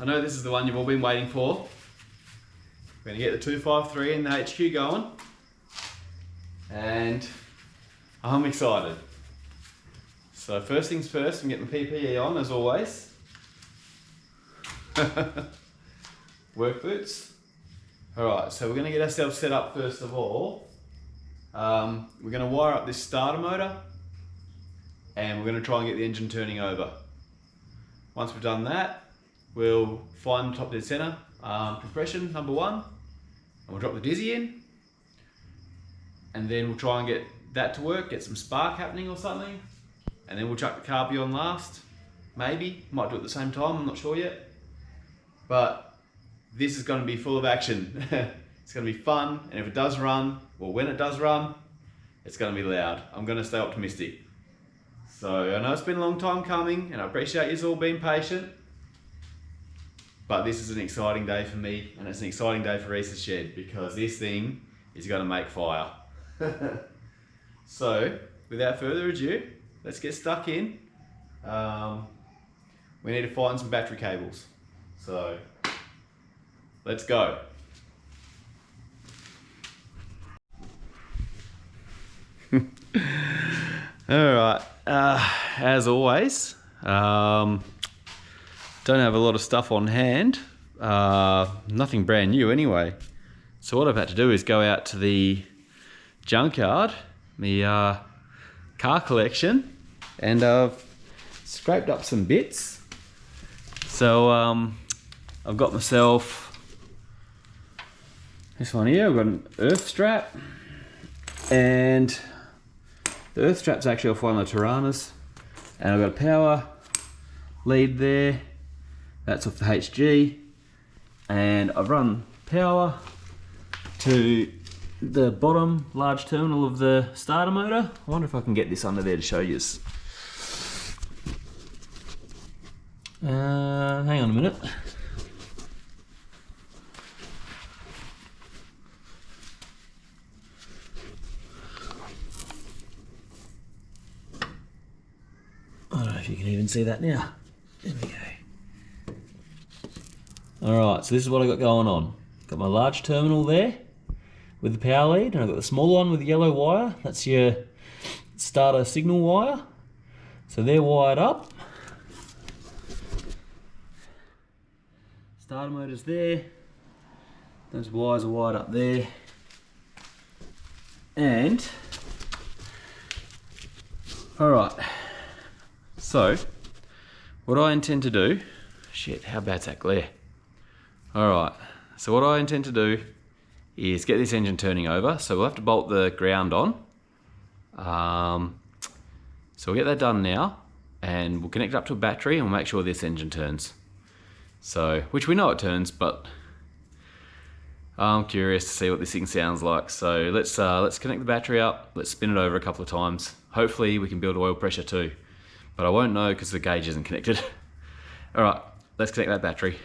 I know this is the one you've all been waiting for. We're going to get the 253 and the HQ going. And I'm excited. So first things first, I'm getting the PPE on as always. Work boots. Alright, so we're going to get ourselves set up first of all. We're going to wire up this starter motor and we're going to try and get the engine turning over. Once we've done that, we'll find the top dead center compression number 1 and we'll drop the dizzy in, and then we'll try and get that to work, get some spark happening or something, and then we'll chuck the carby on last. Maybe, might do it at the same time, I'm not sure yet. But this is going to be full of action. It's going to be fun, and if it does run, or when it does run, it's going to be loud. I'm going to stay optimistic. So I know it's been a long time coming, and I appreciate you all being patient. But this is an exciting day for me, and it's an exciting day for Reese's Shed, because this thing is going to make fire. So, without further ado, let's get stuck in. We need to find some battery cables. So, let's go. Alright, as always, don't have a lot of stuff on hand, nothing brand new anyway. So what I've had to do is go out to the junkyard, the car collection, and I've scraped up some bits. So I've got myself this one here. I've got an earth strap, and the earth strap's actually off one of the Tiranas, and I've got a power lead there. That's off the HG, and I've run power to the bottom large terminal of the starter motor. I wonder if I can get this under there to show you. Hang on a minute. I don't know if you can even see that now. There we go. Alright, so this is what I got going on. Got my large terminal there with the power lead, and I've got the small one with the yellow wire. That's your starter signal wire. So they're wired up. Starter motor's there. Those wires are wired up there. And, alright, so what I intend to do, shit, how bad's that glare? Alright, so what I intend to do is get this engine turning over. So we'll have to bolt the ground on. So we'll get that done now, and we'll connect it up to a battery and we'll make sure this engine turns. So, which we know it turns, but I'm curious to see what this thing sounds like. So let's connect the battery up, let's spin it over a couple of times. Hopefully we can build oil pressure too, but I won't know because the gauge isn't connected. Alright, let's connect that battery.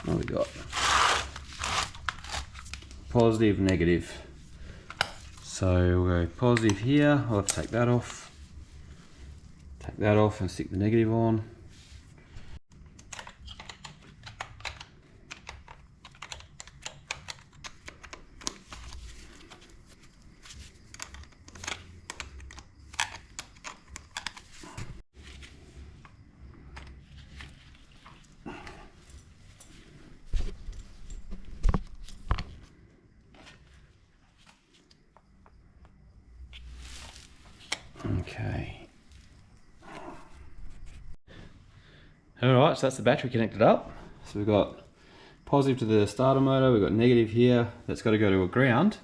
What we got? Positive, negative. So we'll go positive here. I'll have to take that off. Take that off and stick the negative on. Okay. Alright, so that's the battery connected up. So we've got positive to the starter motor, we've got negative here, that's got to go to a ground.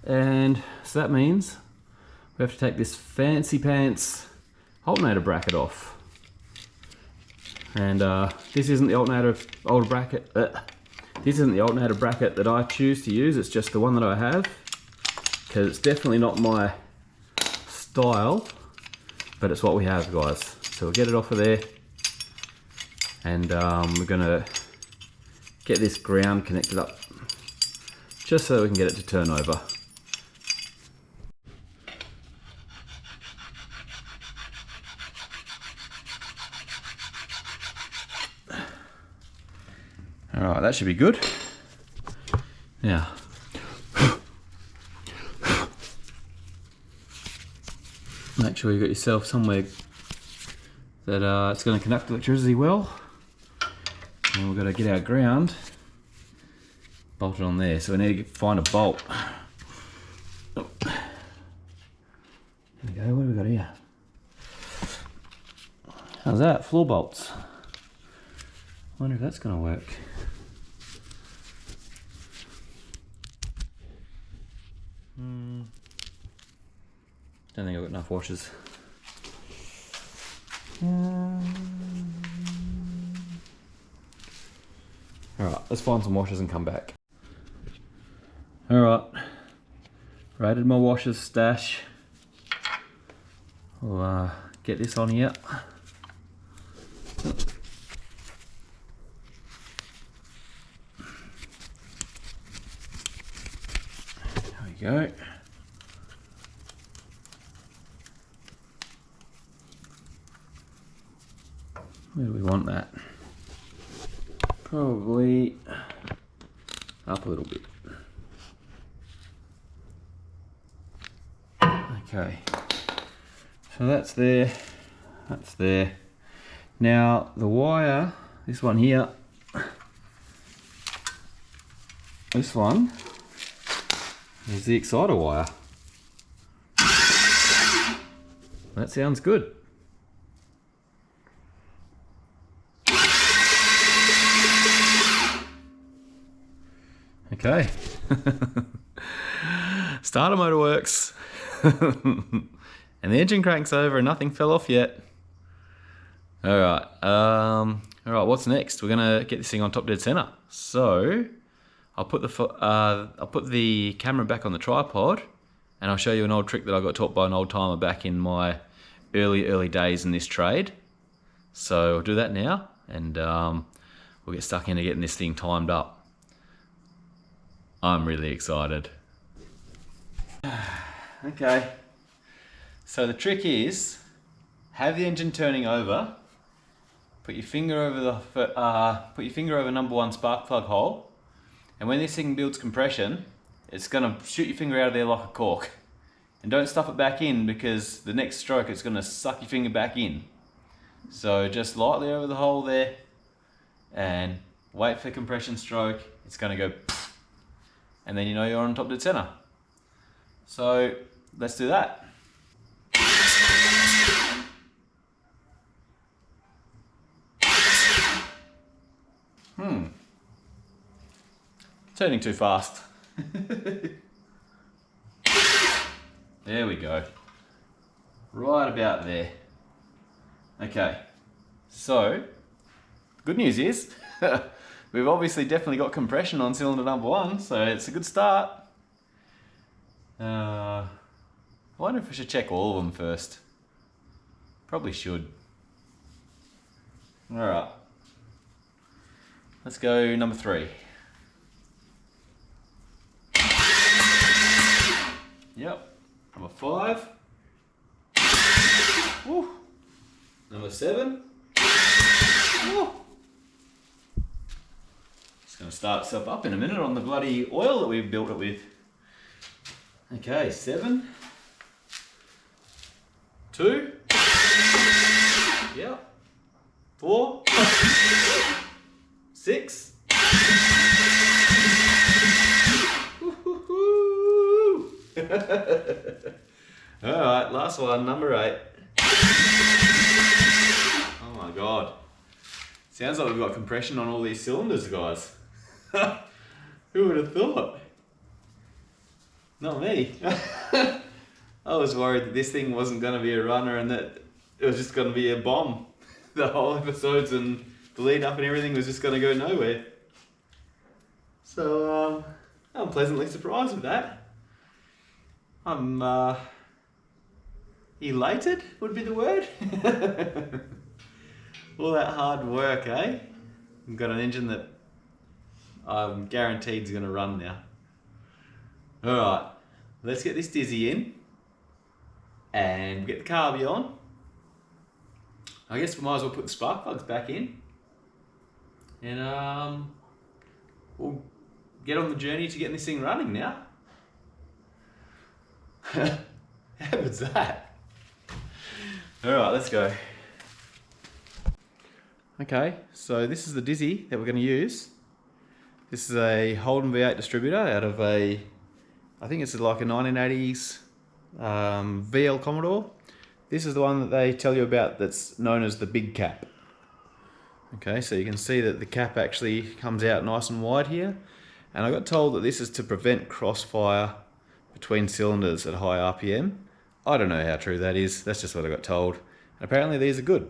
And so that means we have to take this fancy pants alternator bracket off. And this isn't the alternator bracket that I choose to use, it's just the one that I have, because it's definitely not my style but it's what we have, guys. So we'll get it off of there, and we're gonna get this ground connected up just so we can get it to turn over. Alright, that should be good. Now, make sure you got yourself somewhere that it's going to conduct electricity well. And we've got to get our ground bolted on there, so we need to find a bolt. There we go, what have we got here? How's that? Floor bolts. Wonder if that's going to work. Don't think I've got enough washers. Alright, let's find some washers and come back. Alright, raided my washers stash. We'll get this on here. There we go. Where do we want that? Probably up a little bit. Okay, so that's there, that's there. Now the wire, this one here, this one is the exciter wire. That sounds good. Okay, starter motor works, and the engine cranks over and nothing fell off yet. Alright, what's next? We're gonna get this thing on top dead center. So, I'll put the camera back on the tripod, and I'll show you an old trick that I got taught by an old timer back in my early days in this trade. So I'll do that now, and we'll get stuck into getting this thing timed up. I'm really excited. Okay, so the trick is, have the engine turning over, put your finger over number 1 spark plug hole, and when this thing builds compression, it's gonna shoot your finger out of there like a cork. And don't stuff it back in, because the next stroke it's gonna suck your finger back in. So just lightly over the hole there, and wait for compression stroke. It's gonna go pfft, and then you know you're on top dead center. So let's do that. Turning too fast. There we go. Right about there. Okay, so good news is we've obviously definitely got compression on cylinder number 1, so it's a good start. I wonder if I should check all of them first. Probably should. Alright, let's go number 3. Yep, number 5. Woo. Number 7. Woo. It's going to start itself up in a minute on the bloody oil that we've built it with. Okay, 7. 2. Yep. 4. 6. Alright, last one, number 8. Oh my god. Sounds like we've got compression on all these cylinders, guys. Who would have thought? Not me. I was worried that this thing wasn't going to be a runner and that it was just going to be a bomb. The whole episodes and the lead up and everything was just going to go nowhere. So, I'm pleasantly surprised with that. I'm elated would be the word. All that hard work, eh? We've got an engine that I'm guaranteed is going to run now. Alright, let's get this dizzy in and get the carby on. I guess we might as well put the spark plugs back in and we'll get on the journey to getting this thing running now. How good's that? Alright, let's go. Okay, so this is the dizzy that we're going to use. This is a Holden V8 distributor out of a, I think it's like a 1980s VL Commodore. This is the one that they tell you about that's known as the big cap. Okay, so you can see that the cap actually comes out nice and wide here. And I got told that this is to prevent crossfire between cylinders at high RPM. I don't know how true that is, that's just what I got told. And apparently these are good.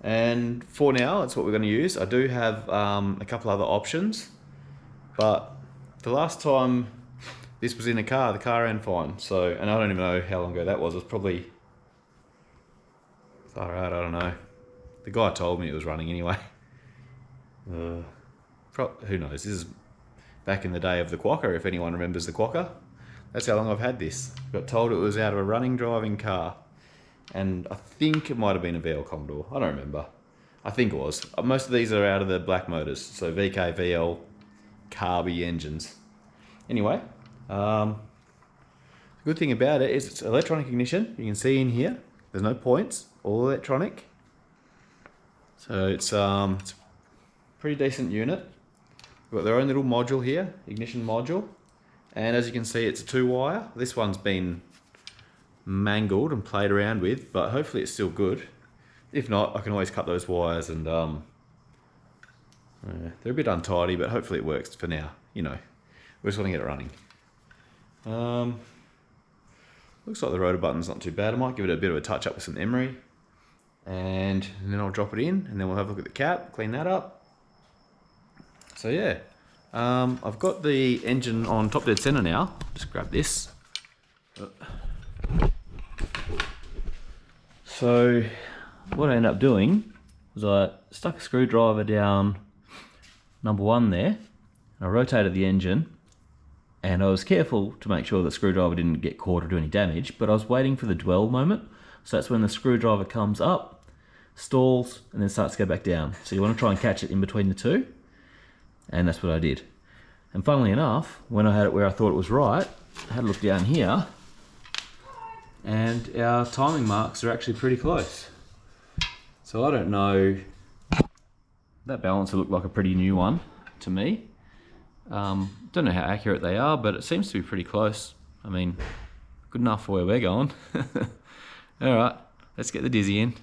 And for now, that's what we're going to use. I do have a couple other options, but the last time this was in a car, the car ran fine. So, and I don't even know how long ago that was. It was probably, far out, I don't know. The guy told me it was running anyway. Who knows? This is back in the day of the Quokka, if anyone remembers the Quokka. That's how long I've had this. Got told it was out of a running driving car. And I think it might have been a VL Commodore. I don't remember. I think it was. Most of these are out of the black motors. So VK, VL, carby engines. Anyway, the good thing about it is it's electronic ignition. You can see in here, there's no points, all electronic. So it's a pretty decent unit. They've got their own little module here, ignition module. And as you can see, it's a 2-wire. This one's been mangled and played around with, but hopefully it's still good. If not, I can always cut those wires and they're a bit untidy, but hopefully it works for now. You know, we're just going to get it running. Looks like the rotor button's not too bad. I might give it a bit of a touch up with some emery, and then I'll drop it in, and then we'll have a look at the cap, clean that up. So yeah, I've got the engine on top dead center now. Just grab this. So what I ended up doing was I stuck a screwdriver down number 1 there, and I rotated the engine, and I was careful to make sure the screwdriver didn't get caught or do any damage, but I was waiting for the dwell moment. So that's when the screwdriver comes up, stalls, and then starts to go back down. So you want to try and catch it in between the two, and that's what I did. And funnily enough, when I had it where I thought it was right, I had a look down here, and our timing marks are actually pretty close. So I don't know, that balancer looked like a pretty new one to me. Don't know how accurate they are, but it seems to be pretty close. I mean, good enough for where we're going. Alright, let's get the dizzy in.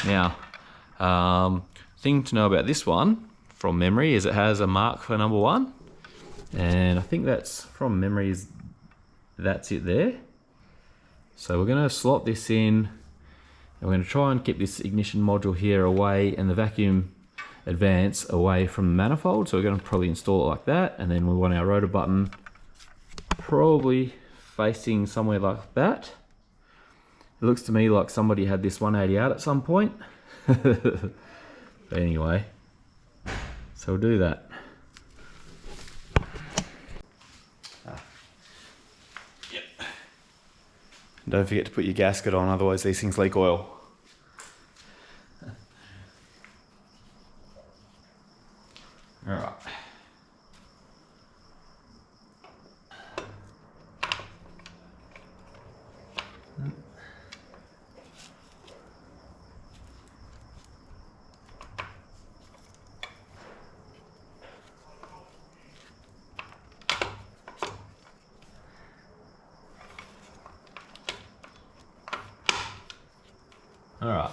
Now, thing to know about this one, from memory, is it has a mark for number 1. And I think that's, from memory, that's it there. So we're going to slot this in, and we're going to try and keep this ignition module here away and the vacuum advance away from the manifold. So we're going to probably install it like that, and then we want our rotor button probably facing somewhere like that. It looks to me like somebody had this 180 out at some point. But anyway, so we'll do that. Don't forget to put your gasket on, otherwise these things leak oil. Alright. Alright.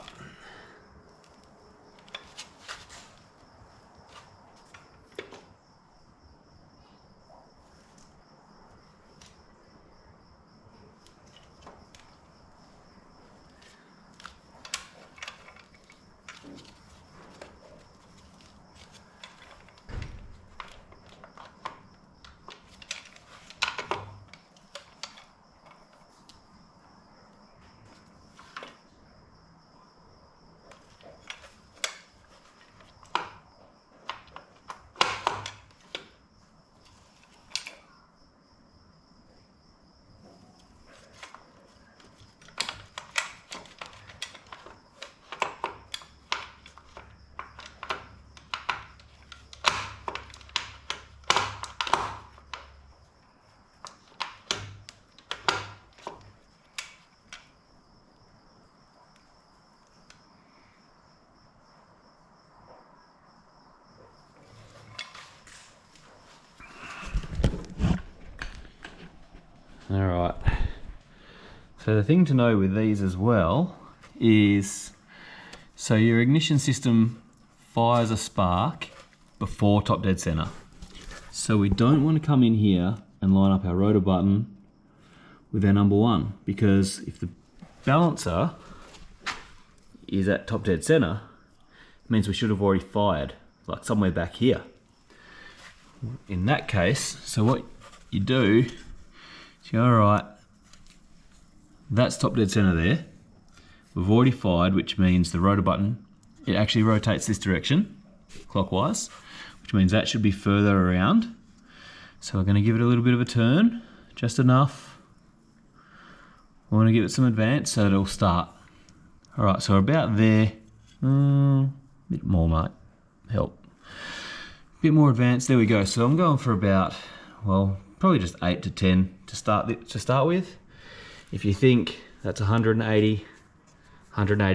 All right. So the thing to know with these as well is, so your ignition system fires a spark before top dead center. So we don't want to come in here and line up our rotor button with our number one, because if the balancer is at top dead center, it means we should have already fired, like somewhere back here. In that case, so what you do is you go, all right, that's top dead center there. We've already fired, which means the rotor button, it actually rotates this direction, clockwise, which means that should be further around. So we're going to give it a little bit of a turn, just enough. We want to give it some advance so that it'll start. All right, so we're about there. Bit more, mate. Help. Bit more advanced. There we go. So I'm going for about, well, probably just 8 to 10 to start with. If you think that's 180,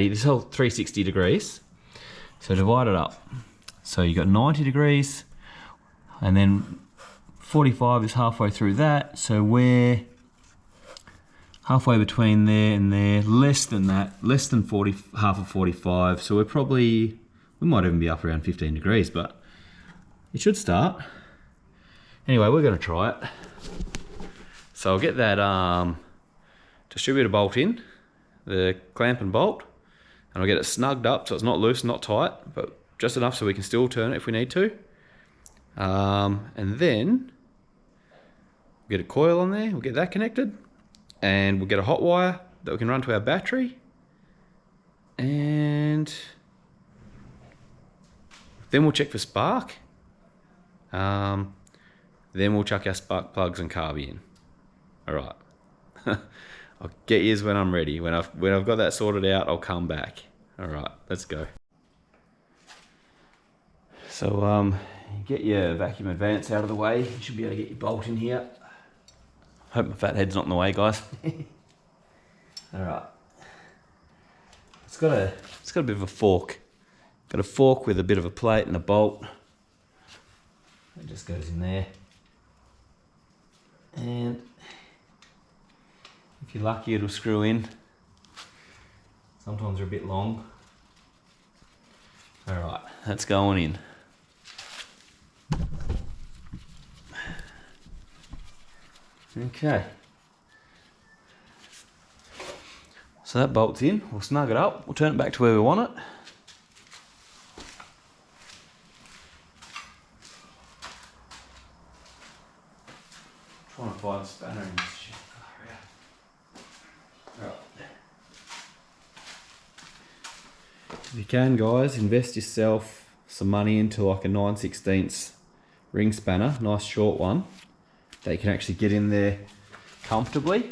this whole 360 degrees. So divide it up. So you got 90 degrees, and then 45 is halfway through that. So we're halfway between there and there, less than that, less than 40, half of 45. So we might even be up around 15 degrees, but it should start. Anyway, we're going to try it. So I'll get that distributor bolt in, the clamp and bolt, and I'll get it snugged up so it's not loose, not tight, but just enough so we can still turn it if we need to. And then we'll get a coil on there, we'll get that connected, and we'll get a hot wire that we can run to our battery, and then we'll check for spark. Then we'll chuck our spark plugs and carby in. All right. I'll get yous when I'm ready. When I've got that sorted out, I'll come back. All right, let's go. So get your vacuum advance out of the way. You should be able to get your bolt in here. Hope my fat head's not in the way, guys. All right. It's got a bit of a fork. Got a fork with a bit of a plate and a bolt. It just goes in there. And if you're lucky, it'll screw in. Sometimes they're a bit long. All right, that's going in. Okay. So that bolt's in. We'll snug it up. We'll turn it back to where we want it. Trying to find a spanner in this shit. Right. If you can, guys, invest yourself some money into like a 9/16 ring spanner, nice short one, that you can actually get in there comfortably.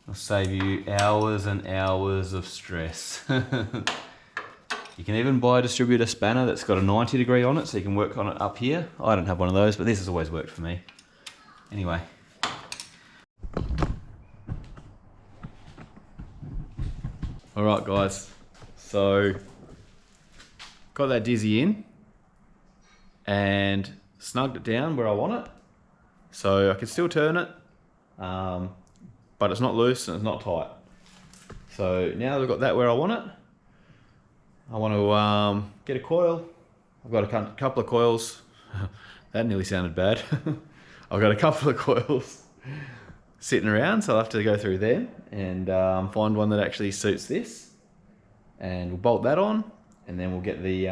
It'll save you hours and hours of stress. You can even buy a distributor spanner that's got a 90 degree on it, so you can work on it up here. I don't have one of those, but this has always worked for me. Anyway. All right, guys. So, got that dizzy in and snugged it down where I want it. So I can still turn it, but it's not loose and it's not tight. So now that I've got that where I want it, I want to get a coil. I've got a couple of coils. That nearly sounded bad. I've got a couple of coils sitting around, so I'll have to go through them and find one that actually suits this. And we'll bolt that on, and then we'll get the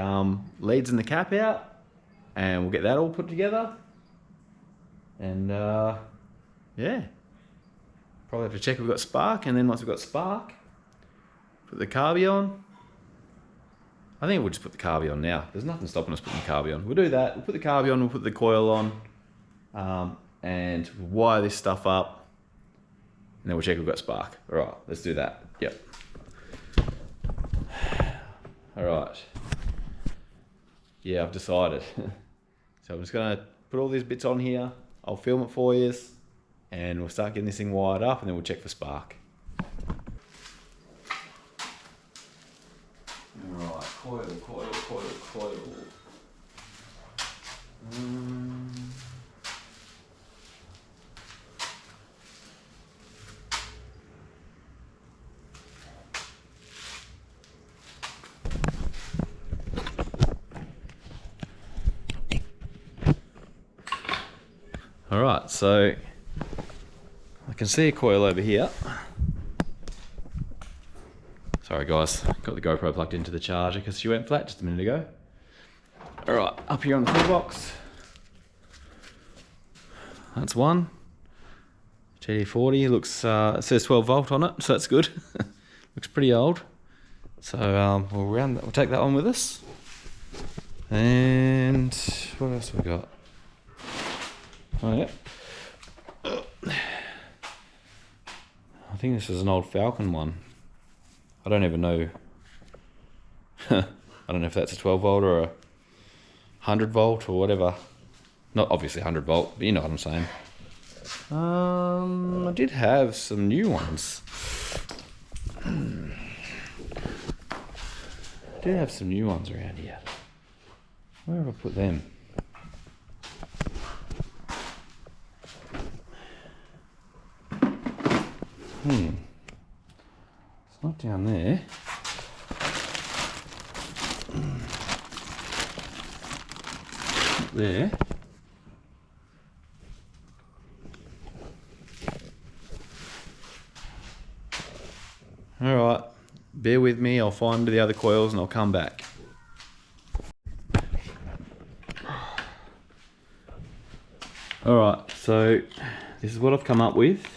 leads and the cap out, and we'll get that all put together. And yeah, probably have to check if we've got spark, and then once we've got spark, put the carby on. I think we'll just put the carby on now. There's nothing stopping us putting the carby on. We'll do that. We'll put the carby on, we'll put the coil on, and we'll wire this stuff up, and then we'll check if we've got spark. All right, let's do that. Yep. All right. Yeah, I've decided. So I'm just gonna put all these bits on here. I'll film it for you, and we'll start getting this thing wired up, and then we'll check for spark. Alright, coil. Alright, so I can see a coil over here. Sorry guys, got the GoPro plugged into the charger because she went flat just a minute ago. Alright, up here on the toolbox. That's one. GD40 looks, it says 12 volt on it, so that's good. Looks pretty old. So we'll take that one with us. And what else have we got? Oh yeah. I think this is an old Falcon one. I don't even know. I don't know if that's a 12 volt or a 100 volt or whatever. Not obviously 100 volt, but you know what I'm saying. I did have some new ones. I did have some new ones around here. Where have I put them? It's not down there. There. Alright, bear with me, I'll find the other coils and I'll come back. Alright, so this is what I've come up with.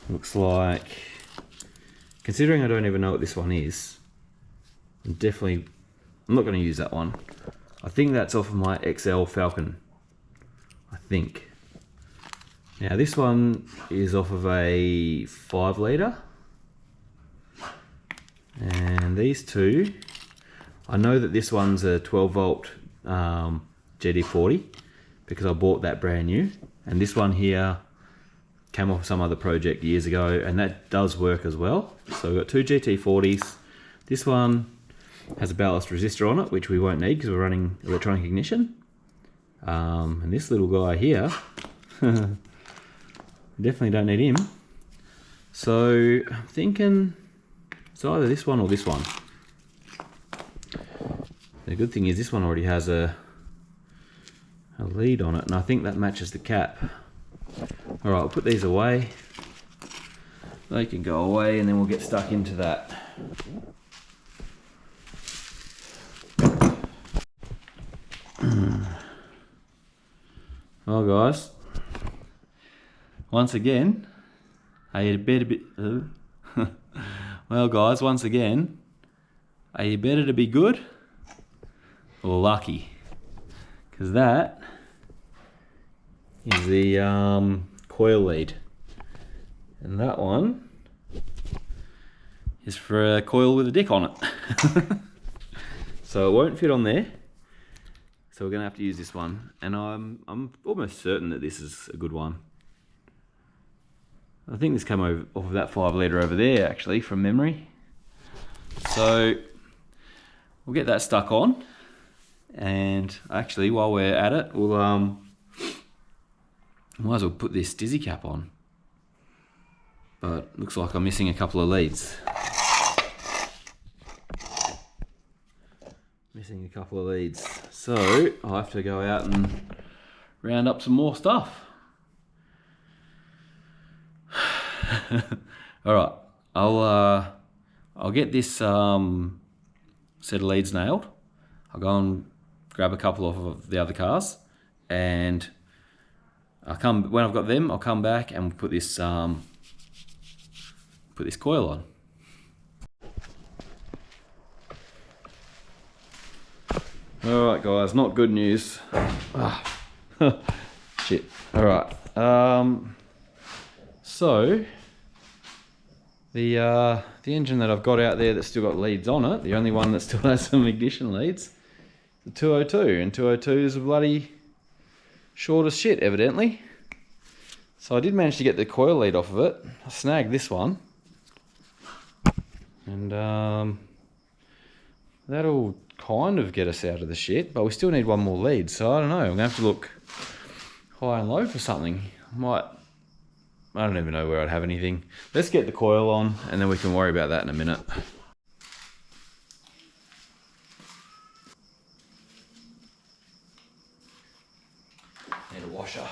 Looks like, considering I don't even know what this one is, I'm not going to use that one. I think that's off of my XL Falcon, I think. Now this one is off of a 5 litre, and these two, I know that this one's a 12 volt GD40 because I bought that brand new, and this one here came off some other project years ago, and that does work as well. So we've got two GT40s. This one has a ballast resistor on it, which we won't need because we're running electronic ignition. And this little guy here, definitely don't need him. So I'm thinking it's either this one or this one. The good thing is this one already has a lead on it, and I think that matches the cap. Alright, I'll put these away. They can go away and then we'll get stuck into that. Well guys, once again, are you better be... Well guys, once again, are you better to be good or lucky? Because that is the coil lead, and that one is for a coil with a dick on it. So it won't fit on there, so we're gonna have to use this one, and I'm almost certain that this is a good one. I think this came off of that 5 litre over there actually from memory. So we'll get that stuck on, and actually while we're at it, we'll might as well put this dizzy cap on. But looks like I'm missing a couple of leads. Missing a couple of leads. So I'll have to go out and round up some more stuff. Alright, I'll get this set of leads nailed. I'll go and grab a couple of the other cars, and when I've got them, I'll come back and put this coil on. Alright guys, not good news. Shit. Alright. So the engine that I've got out there that's still got leads on it, the only one that still has some ignition leads, the 202, and 202s are bloody short as shit, evidently. So I did manage to get the coil lead off of it. I snagged this one, and that'll kind of get us out of the shit, but we still need one more lead, so I don't know, I'm gonna have to look high and low for something. I don't even know where I'd have anything. Let's get the coil on, and then we can worry about that in a minute. Need to wash washer.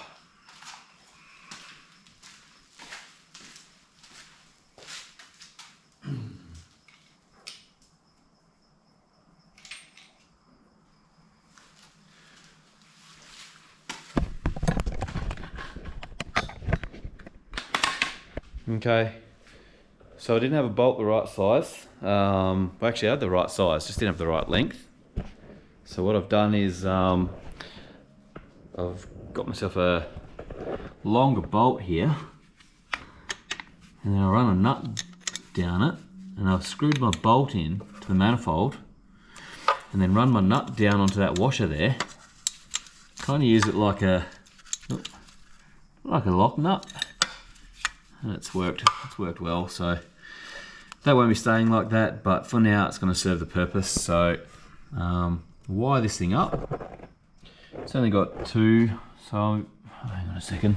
Okay, so I didn't have a bolt the right size. Well, actually I had the right size, just didn't have the right length. So what I've done is I've got myself a longer bolt here, and then I run a nut down it, and I've screwed my bolt in to the manifold, and then run my nut down onto that washer there. Kind of use it like a lock nut. And it's worked well, so that won't be staying like that, but for now it's going to serve the purpose. So wire this thing up. It's only got 2, so hang on a second.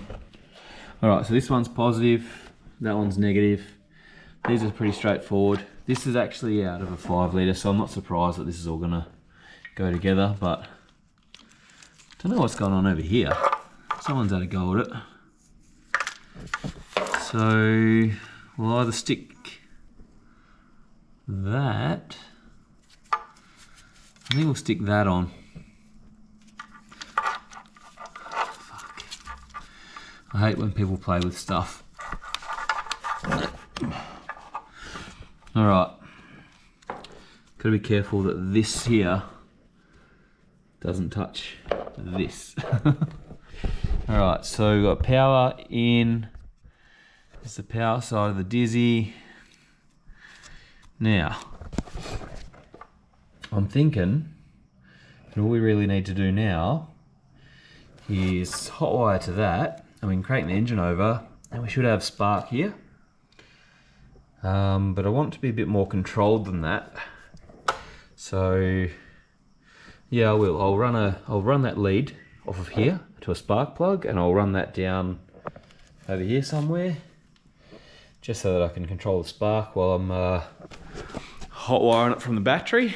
Alright, so this one's positive, that one's negative. These are pretty straightforward. This is actually out of a 5 litre, so I'm not surprised that this is all going to go together, but I don't know what's going on over here. Someone's had a go at it. So we'll either stick that, I think we'll stick that on. Fuck. I hate when people play with stuff. Alright, gotta be careful that this here doesn't touch this. Alright, so we've got power in. It's the power side of the Dizzy. Now, I'm thinking that all we really need to do now is hotwire to that, and we can crank the engine over, and we should have spark here. But I want it to be a bit more controlled than that. So yeah, I will. I'll run that lead off of here to a spark plug, and I'll run that down over here somewhere, just so that I can control the spark while I'm hot wiring it from the battery.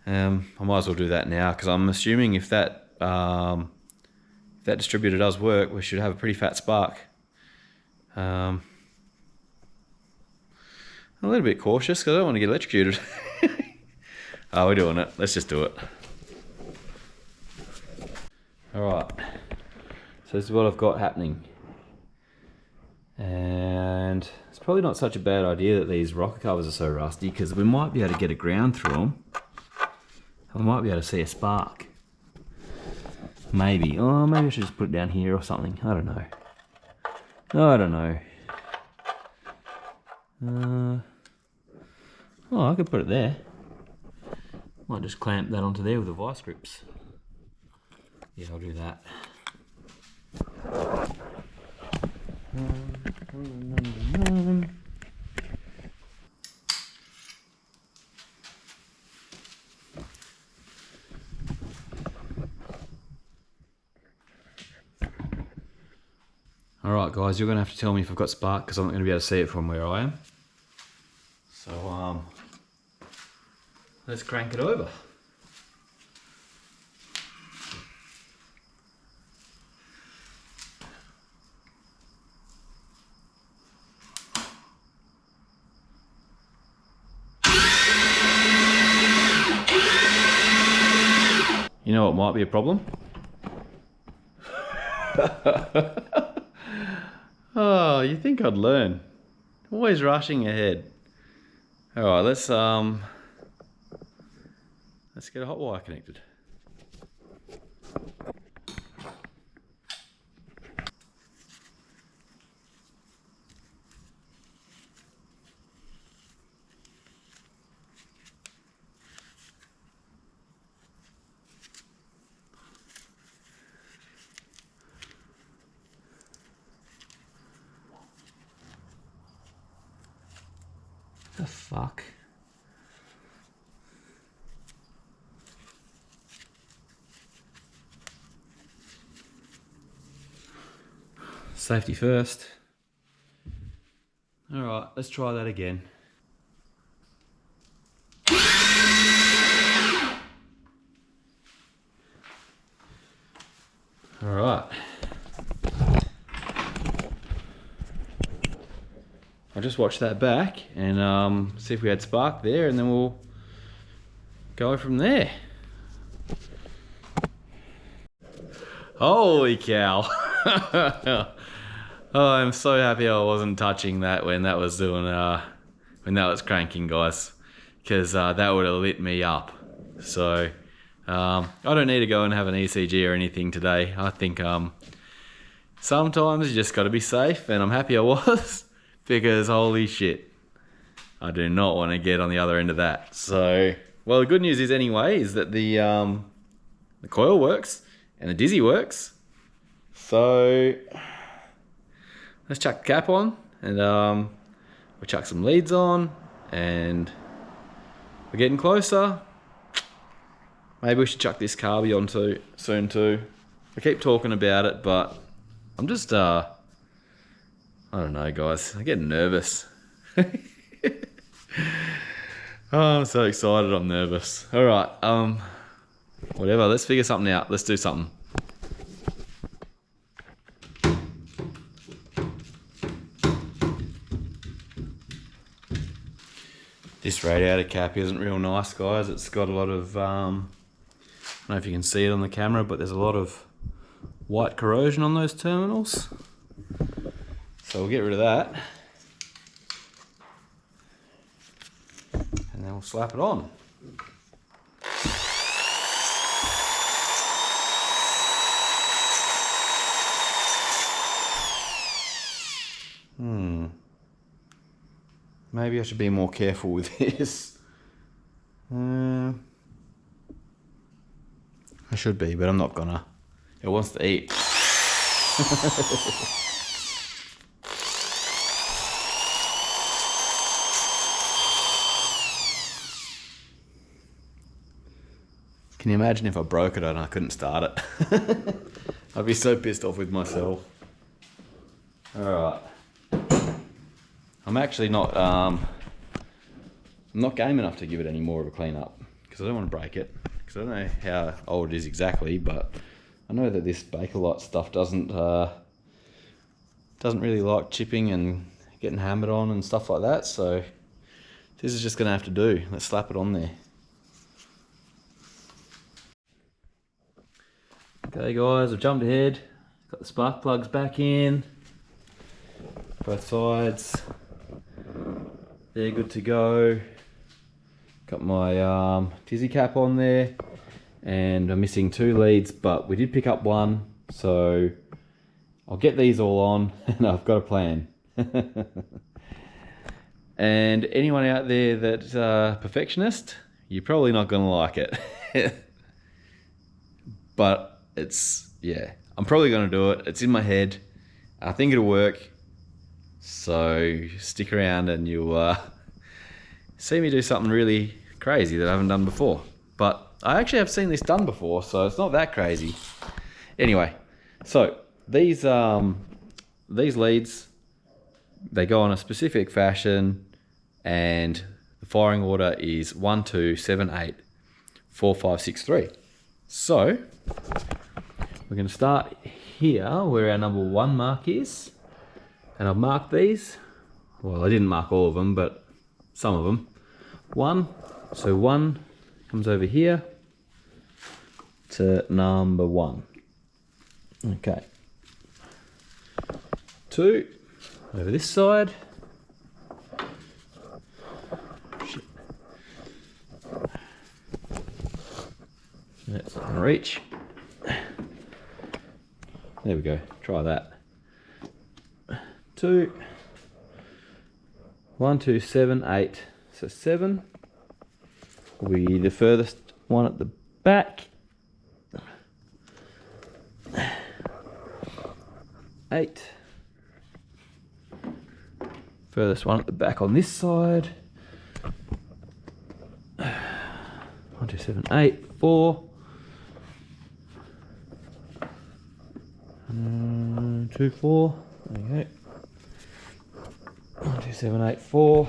I might as well do that now, because I'm assuming if that distributor does work, we should have a pretty fat spark. I'm a little bit cautious because I don't want to get electrocuted. Oh, we're doing it. Let's just do it. Alright, so this is what I've got happening. And it's probably not such a bad idea that these rocker covers are so rusty, because we might be able to get a ground through them. We might be able to see a spark. Maybe. Oh, maybe I should just put it down here or something. I don't know. I don't know. Oh, I could put it there. Might just clamp that onto there with the vice grips. Yeah, I'll do that. Alright guys, you're going to have to tell me if I've got spark, because I'm not going to be able to see it from where I am. So let's crank it over. You know what might be a problem? Oh, you think I'd learn? Always rushing ahead. Alright, let's get a hot wire connected. The fuck? Safety first. Alright, let's try that again. All right. I'll just watch that back and see if we had spark there, and then we'll go from there. Holy cow. Oh, I'm so happy I wasn't touching that when that was doing when that was cranking, guys, because that would have lit me up. So I don't need to go and have an ECG or anything today. I think sometimes you just got to be safe, and I'm happy I was because holy shit, I do not want to get on the other end of that. So, well, the good news is anyway is that the coil works and the dizzy works. So let's chuck the cap on, and we'll chuck some leads on, and we're getting closer. Maybe we should chuck this carby on too soon too. I keep talking about it, but I'm just I don't know, guys. I'm getting nervous. Oh, I'm so excited. I'm nervous. All right. Whatever. Let's figure something out. Let's do something. This radiator cap isn't real nice, guys. It's got a lot of, I don't know if you can see it on the camera, but there's a lot of white corrosion on those terminals. So we'll get rid of that. And then we'll slap it on. Maybe I should be more careful with this. I should be, but I'm not gonna. It wants to eat. Can you imagine if I broke it and I couldn't start it? I'd be so pissed off with myself. Alright. I'm actually not I'm not game enough to give it any more of a clean up because I don't want to break it, because I don't know how old it is exactly, but I know that this Bakelite stuff doesn't really like chipping and getting hammered on and stuff like that, so this is just gonna have to do. Let's slap it on there. Okay guys, I've jumped ahead, got the spark plugs back in, both sides. They're good to go. Got my dizzy cap on there, and I'm missing 2 leads, but we did pick up 1, so I'll get these all on and I've got a plan. And anyone out there that's a perfectionist, you're probably not gonna like it. But it's, yeah, I'm probably gonna do it. It's in my head. I think it'll work. So stick around and you'll see me do something really crazy that I haven't done before. But I actually have seen this done before, so it's not that crazy. Anyway, so these leads, they go on a specific fashion, and the firing order is 1, 2, 7, 8, 4, 5, 6, 3. So we're going to start here where our number 1 mark is. And I've marked these. Well, I didn't mark all of them, but some of them. 1, so 1 comes over here to number 1. Okay. 2 over this side. Shit. That's not gonna reach. There we go. Try that. 2, 1, 2, 7, 8. So 7 will be the furthest one at the back. 8. Furthest one at the back on this side. 1, 2, 7, 8. 4. 2, 4. There you go. 1, 2, 7, 8, 4.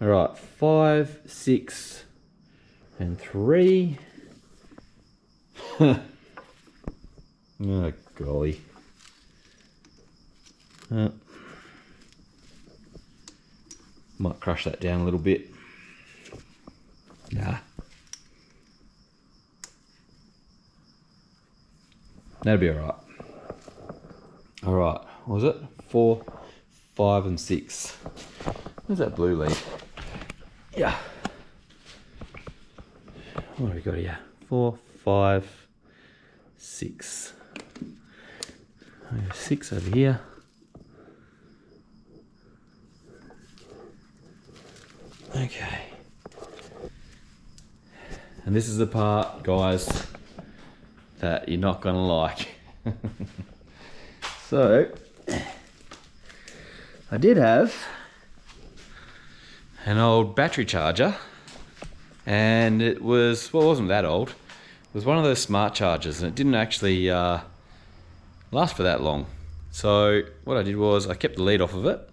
All right, 5, 6, and 3. Oh, golly. Might crush that down a little bit. Nah. That'll be alright. Alright, what was it? 4, 5 and 6. Where's that blue lead? Yeah. What have we got here? 4, 5, 6. 6 over here. Okay. And this is the part, guys, that you're not gonna like. So, I did have an old battery charger, and it was, well, it wasn't that old. It was one of those smart chargers, and it didn't actually last for that long. So what I did was I kept the lead off of it.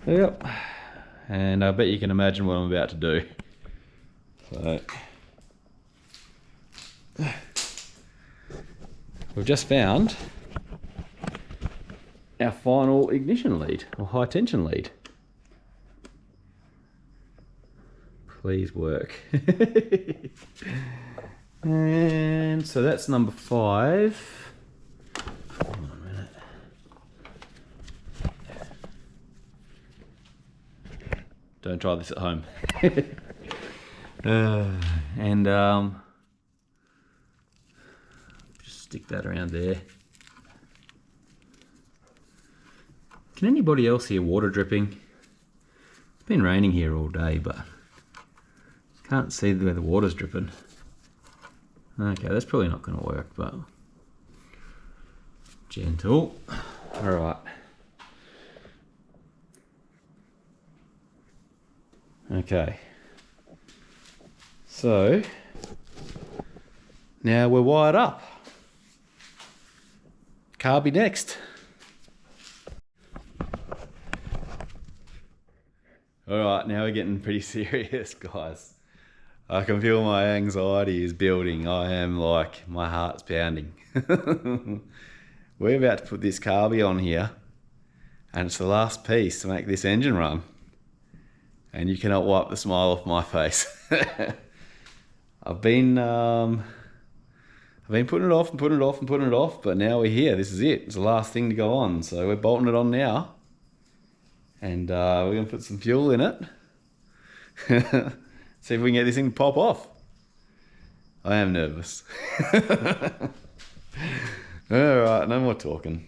Yep. And I bet you can imagine what I'm about to do. So we've just found our final ignition lead, or high tension lead. Please work. And so that's number 5. Hold on a minute. Don't try this at home. Just stick that around there. Can anybody else hear water dripping? It's been raining here all day, but can't see where the water's dripping. Okay, that's probably not going to work, but gentle. All right. Okay. So now we're wired up. Carby next. All right, now we're getting pretty serious, guys. I can feel my anxiety is building. I am like, my heart's pounding. We're about to put this carby on here, and it's the last piece to make this engine run. And you cannot wipe the smile off my face. I've been putting it off and putting it off and putting it off, but now we're here. This is it. It's the last thing to go on. So we're bolting it on now. And we're going to put some fuel in it. See if we can get this thing to pop off. I am nervous. Alright, no more talking.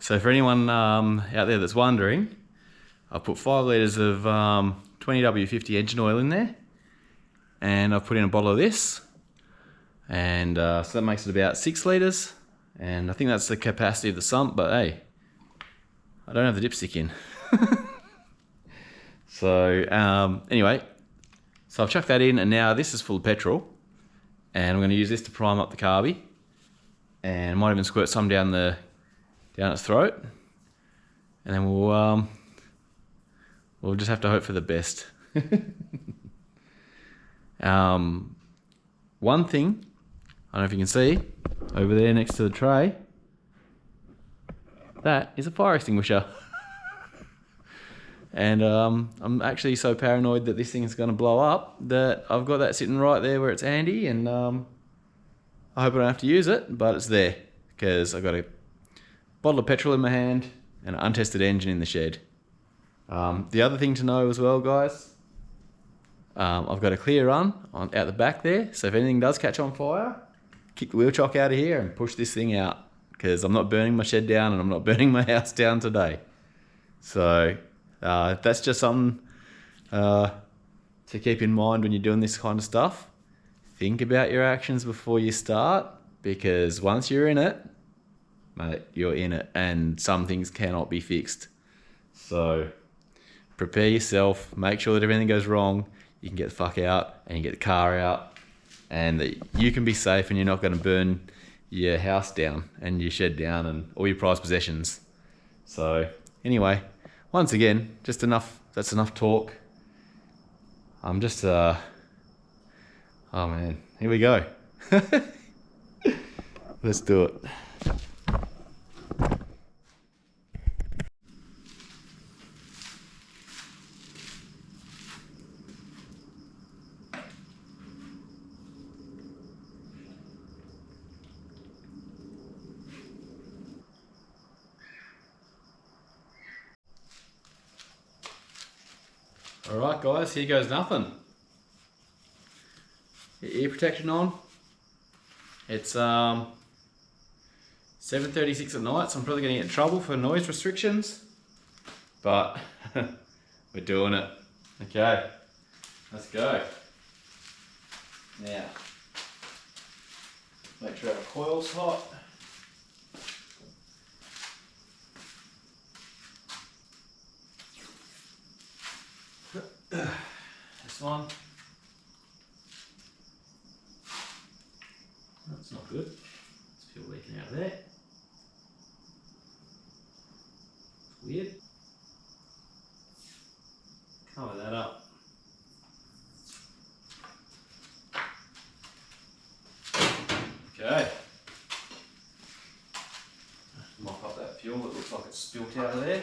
So for anyone out there that's wondering, I've put 5 litres of 20W50 engine oil in there, and I've put in a bottle of this, and so that makes it about 6 litres, and I think that's the capacity of the sump, but hey, I don't have the dipstick in. So anyway, so I've chucked that in, and now this is full of petrol, and I'm going to use this to prime up the carby, and I might even squirt some down its throat, and then we'll just have to hope for the best. One thing, I don't know if you can see over there next to the tray, that is a fire extinguisher. And I'm actually so paranoid that this thing is going to blow up that I've got that sitting right there where it's handy, and I hope I don't have to use it, but it's there because I've got a bottle of petrol in my hand and an untested engine in the shed. The other thing to know as well, guys, I've got a clear run out the back there, so if anything does catch on fire, kick the wheel chock out of here and push this thing out, because I'm not burning my shed down and I'm not burning my house down today. So That's just something to keep in mind when you're doing this kind of stuff. Think about your actions before you start, because once you're in it, mate, you're in it, and some things cannot be fixed. So prepare yourself, make sure that everything goes wrong, you can get the fuck out and you get the car out, and that you can be safe and you're not going to burn your house down and your shed down and all your prized possessions. So anyway, once again, just enough, that's enough talk. I'm just, oh man, here we go. Let's do it. Alright guys, here goes nothing. Your ear protection on. It's 7:36 at night, so I'm probably going to get in trouble for noise restrictions. But we're doing it. Okay, let's go. Now, make sure our coil's hot. This one. That's not good. It's fuel leaking out of there. It's weird. Cover that up. Okay. Mop up that fuel that looks like it's spilt out of there.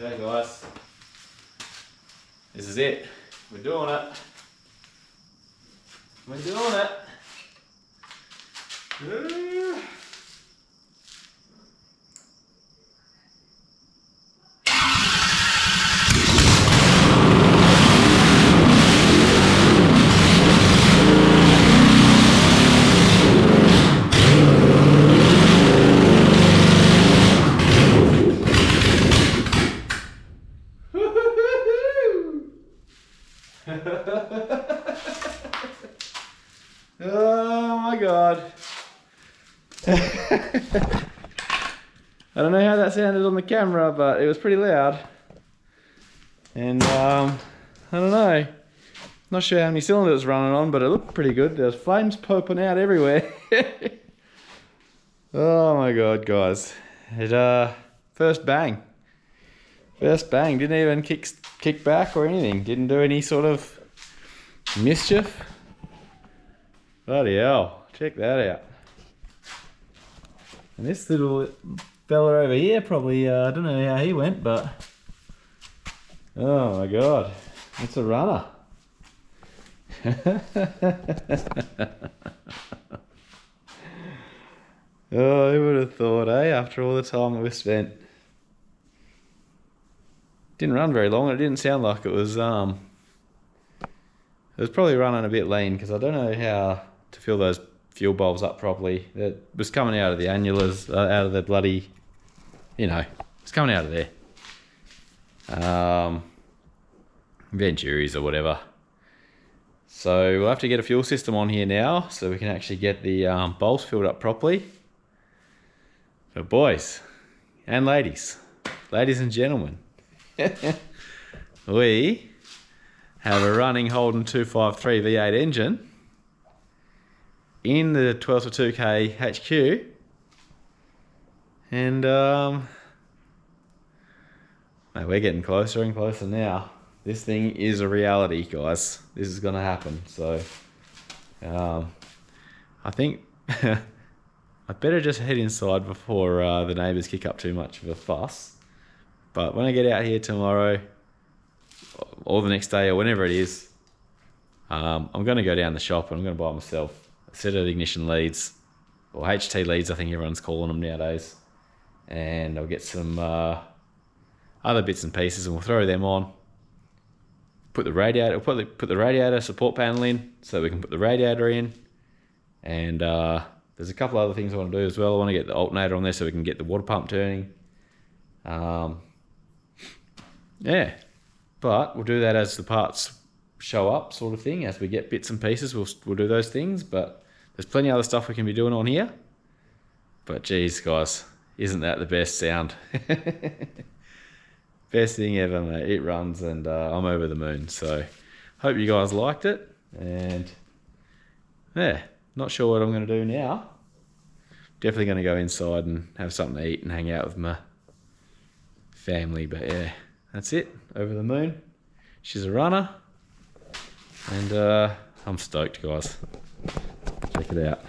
Okay guys, this is it. We're doing it. We're doing it. Oh my god. I don't know how that sounded on the camera, but it was pretty loud. And I don't know. Not sure how many cylinders it was running on, but it looked pretty good. There's flames popping out everywhere. Oh my god, guys. It first bang. First bang. Didn't even kick back or anything. Didn't do any sort of mischief. Bloody hell, check that out. And this little fella over here probably, I don't know how he went, but oh my god, it's a runner. Oh, who would have thought, eh, after all the time that we've spent. Didn't run very long, it didn't sound like it was probably running a bit lean, because I don't know how to fill those fuel bulbs up properly. It was coming out of the annulars, out of the bloody, you know, it's coming out of there. Venturis or whatever. So we'll have to get a fuel system on here now, so we can actually get the bulbs filled up properly. So boys and ladies and gentlemen, we have a running Holden 253 V8 engine in the 12-2K HQ, and mate, we're getting closer and closer now. This thing is a reality, guys. This is gonna happen. So I think I better just head inside before the neighbours kick up too much of a fuss. But when I get out here tomorrow or the next day or whenever it is, I'm going to go down the shop and I'm going to buy myself a set of ignition leads, or HT leads I think everyone's calling them nowadays, and I'll get some other bits and pieces and we'll throw them on, put the radiator, we'll probably put the radiator support panel in so we can put the radiator in. And there's a couple other things I want to do as well. I want to get the alternator on there so we can get the water pump turning. Yeah, but we'll do that as the parts show up, sort of thing. As we get bits and pieces, we'll do those things. But there's plenty of other stuff we can be doing on here. But geez, guys, isn't that the best sound? Best thing ever, mate. It runs, and I'm over the moon. So hope you guys liked it. And yeah, not sure what I'm going to do now. Definitely going to go inside and have something to eat and hang out with my family. But yeah, that's it. Over the moon. She's a runner. And I'm stoked, guys. Check it out.